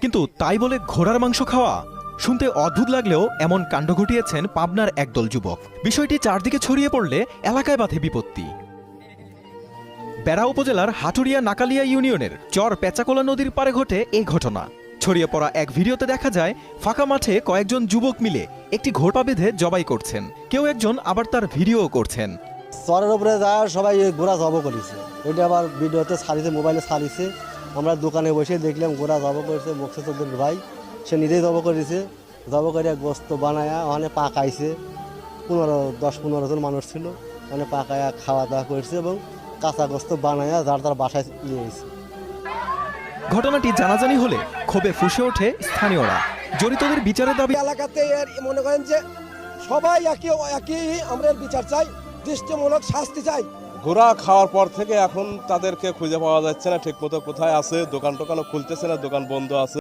কিন্তু তাই বলে ঘোড়ার মাংস খাওয়া? শুনতে অদ্ভুত লাগলেও এমন কাণ্ড ঘটিয়েছেন পাবনার একদল যুবক। বিষয়টি চারদিকে ছড়িয়ে পড়লে এলাকায় বাধে বিপত্তি। বেড়া উপজেলার হাটুরিয়া নাকালিয়া ইউনিয়নের চর পেচাকোলা নদীর পাড়ে ঘটে এই ঘটনা। ছড়িয়ে পড়া এক ভিডিওতে দেখা যায় ফাঁকা মাঠে কয়েকজন যুবক মিলে একটি ঘোড়া বেঁধে জবাই করছেন। কেউ একজন আবার তার ভিডিও করছেন। চরের উপরে যা সবাই ঘোড়া জব করেছে, ওইটা আবার ভিডিওতে ছাড়িয়েছে, মোবাইলে ছাড়িয়েছে। আমরা দোকানে বসে দেখলাম ঘোড়া জব করেছে। বক্সে চোদ্দের ভাই সে নিজেই জব করেছে। জব করে গোস্ত বানায়া ওখানে পাকাইছে। 10-15 জন মানুষ ছিল, ওখানে পাকায়া খাওয়া দাওয়া করছে এবং কাঁচা গোস্ত বানায়া যার তার বাসায় নিয়ে গেছে। ঘটনাটি জানাজানি হলে ক্ষোভে ফুঁসে ওঠে স্থানীয়রা। জড়িতদের বিচারের দাবি। এলাকাতে মনে করেন যে সবাই একই আমরা বিচার চাই, দৃষ্টিমূলক শাস্তি চাই। ঘোড়া খাওয়ার পর থেকে এখন তাদেরকে খুঁজে পাওয়া যাচ্ছে না ঠিক মতো, কোথায় আছে। দোকান টোকানও খুলতেছে না, দোকান বন্ধ আছে।